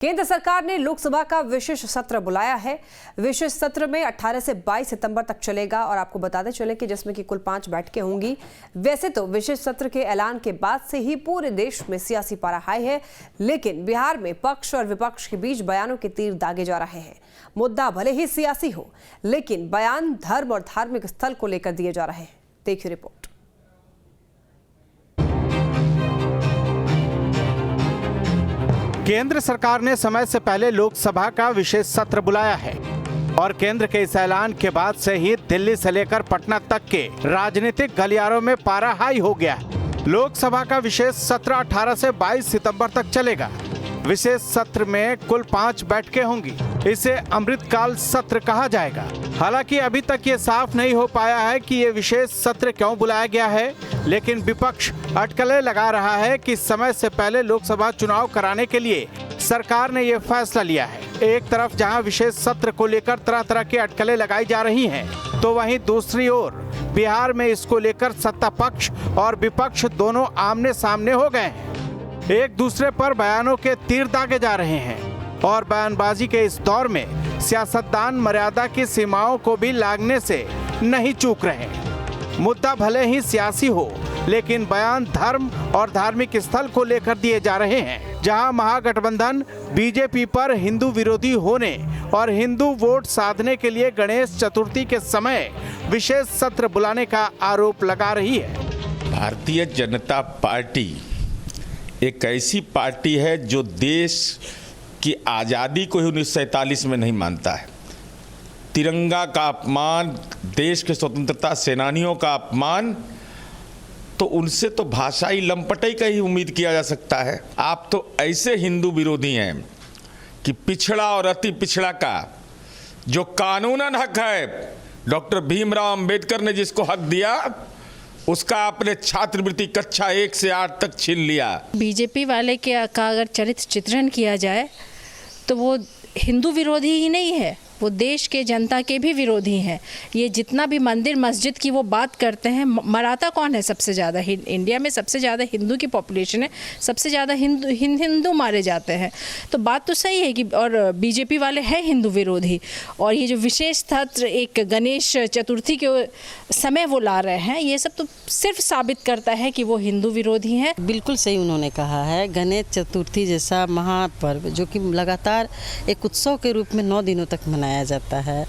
केंद्र सरकार ने लोकसभा का विशेष सत्र बुलाया है। विशेष सत्र में 18 से 22 सितंबर तक चलेगा और आपको बताते चले कि जिसमें कि कुल 5 बैठकें होंगी। वैसे तो विशेष सत्र के ऐलान के बाद से ही पूरे देश में सियासी पारा हाई है, लेकिन बिहार में पक्ष और विपक्ष के बीच बयानों के तीर दागे जा रहे हैं। मुद्दा भले ही सियासी हो, लेकिन बयान धर्म और धार्मिक स्थल को लेकर दिए जा रहे हैं। देखिए रिपोर्ट। केंद्र सरकार ने समय से पहले लोकसभा का विशेष सत्र बुलाया है और केंद्र के इस ऐलान के बाद से ही दिल्ली से लेकर पटना तक के राजनीतिक गलियारों में पारा हाई हो गया है। लोकसभा का विशेष सत्र 18 से 22 सितंबर तक चलेगा। विशेष सत्र में कुल 5 बैठकें होंगी। इसे अमृतकाल सत्र कहा जाएगा। हालांकि अभी तक ये साफ नहीं हो पाया है कि ये विशेष सत्र क्यों बुलाया गया है, लेकिन विपक्ष अटकलें लगा रहा है कि समय से पहले लोकसभा चुनाव कराने के लिए सरकार ने ये फैसला लिया है। एक तरफ जहां विशेष सत्र को लेकर तरह तरह की अटकलें लगाई जा रही हैं, तो वहीं दूसरी ओर बिहार में इसको लेकर सत्ता पक्ष और विपक्ष दोनों आमने सामने हो गए हैं। एक दूसरे पर बयानों के तीर दागे जा रहे हैं और बयानबाजी के इस दौर में सियासतदान मर्यादा की सीमाओं को भी लागने से नहीं चूक रहे। मुद्दा भले ही सियासी हो, लेकिन बयान धर्म और धार्मिक स्थल को लेकर दिए जा रहे हैं। जहां महागठबंधन बीजेपी पर हिंदू विरोधी होने और हिंदू वोट साधने के लिए गणेश चतुर्थी के समय विशेष सत्र बुलाने का आरोप लगा रही है। भारतीय जनता पार्टी एक ऐसी पार्टी है जो देश की आज़ादी को ही 1947 में नहीं मानता है। तिरंगा का अपमान, देश के स्वतंत्रता सेनानियों का अपमान, तो उनसे तो भाषाई लंपटई का ही उम्मीद किया जा सकता है। आप तो ऐसे हिंदू विरोधी हैं कि पिछड़ा और अति पिछड़ा का जो कानूनन हक है, डॉक्टर भीमराव अंबेडकर ने जिसको हक दिया, उसका आपने छात्रवृत्ति कक्षा 1 से 8 तक छीन लिया। बीजेपी वाले का अगर चरित्र चित्रण किया जाए तो वो हिंदू विरोधी ही नहीं है, वो देश के जनता के भी विरोधी हैं। ये जितना भी मंदिर मस्जिद की वो बात करते हैं, मराठा कौन है सबसे ज़्यादा? इंडिया में सबसे ज़्यादा हिंदू की पॉपुलेशन है, सबसे ज़्यादा हिंदू मारे जाते हैं। तो बात तो सही है कि और बीजेपी वाले हैं हिंदू विरोधी, और ये जो विशेष सत्र एक गणेश चतुर्थी के समय वो ला रहे हैं, ये सब तो सिर्फ साबित करता है कि वो हिंदू विरोधी हैं। बिल्कुल सही उन्होंने कहा है। गणेश चतुर्थी जैसा महापर्व जो कि लगातार एक उत्सव के रूप में 9 दिनों तक मनाया जाता है,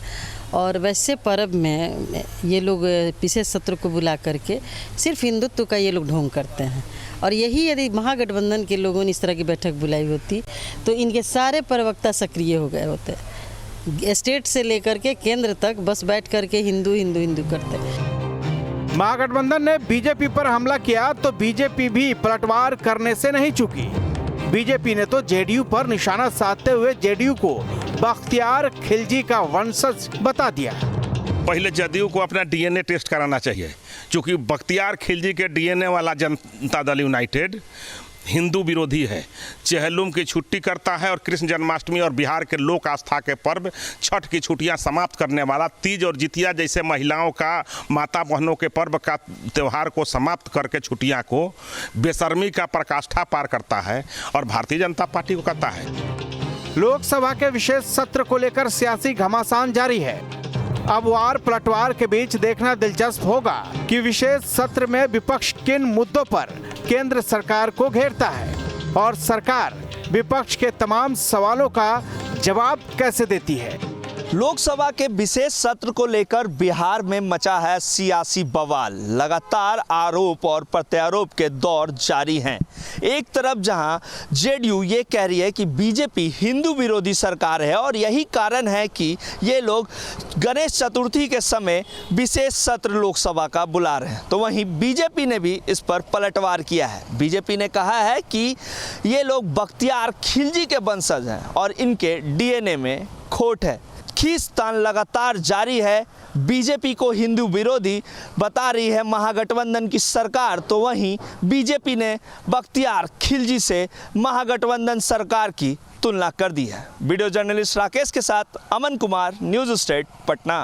और वैसे पर्व में ये लोग विशेष सत्र को बुला करके सिर्फ हिंदुत्व का ये लोग ढोंग करते हैं। और यही यदि महागठबंधन के लोगों ने इस तरह की बैठक बुलाई होती तो इनके सारे प्रवक्ता सक्रिय हो गए होते। स्टेट से लेकर के केंद्र तक बस बैठ करके हिंदू हिंदू हिंदू करते। महागठबंधन ने बीजेपी पर हमला किया तो बीजेपी भी पलटवार करने से नहीं चूकी। बीजेपी ने तो जेडीयू पर निशाना साधते हुए जेडीयू को बख्तियार खिलजी का वंशज बता दिया। पहले जदयू को अपना डीएनए टेस्ट कराना चाहिए, क्योंकि बख्तियार खिलजी के डीएनए वाला जनता दल यूनाइटेड हिंदू विरोधी है। चेहल्लुम की छुट्टी करता है और कृष्ण जन्माष्टमी और बिहार के लोक आस्था के पर्व छठ की छुट्टियां समाप्त करने वाला, तीज और जितिया जैसे महिलाओं का, माता बहनों के पर्व का त्यौहार को समाप्त करके छुट्टियां को बेशर्मी का प्रकाष्ठा पार करता है और भारतीय जनता पार्टी को कहता है। लोकसभा के विशेष सत्र को लेकर सियासी घमासान जारी है। अब वार पलटवार के बीच देखना दिलचस्प होगा कि विशेष सत्र में विपक्ष किन मुद्दों पर केंद्र सरकार को घेरता है और सरकार विपक्ष के तमाम सवालों का जवाब कैसे देती है। लोकसभा के विशेष सत्र को लेकर बिहार में मचा है सियासी बवाल। लगातार आरोप और प्रत्यारोप के दौर जारी हैं। एक तरफ जहां जेडीयू ये कह रही है कि बीजेपी हिंदू विरोधी सरकार है और यही कारण है कि ये लोग गणेश चतुर्थी के समय विशेष सत्र लोकसभा का बुला रहे हैं, तो वहीं बीजेपी ने भी इस पर पलटवार किया है। बीजेपी ने कहा है कि ये लोग बख्तियार खिलजी के वंशज हैं और इनके डीएनए में खोट है। खींचतान लगातार जारी है। बीजेपी को हिंदू विरोधी बता रही है महागठबंधन की सरकार, तो वहीं बीजेपी ने बख्तियार खिलजी से महागठबंधन सरकार की तुलना कर दी है। वीडियो जर्नलिस्ट राकेश के साथ अमन कुमार, न्यूज़ स्टेट, पटना।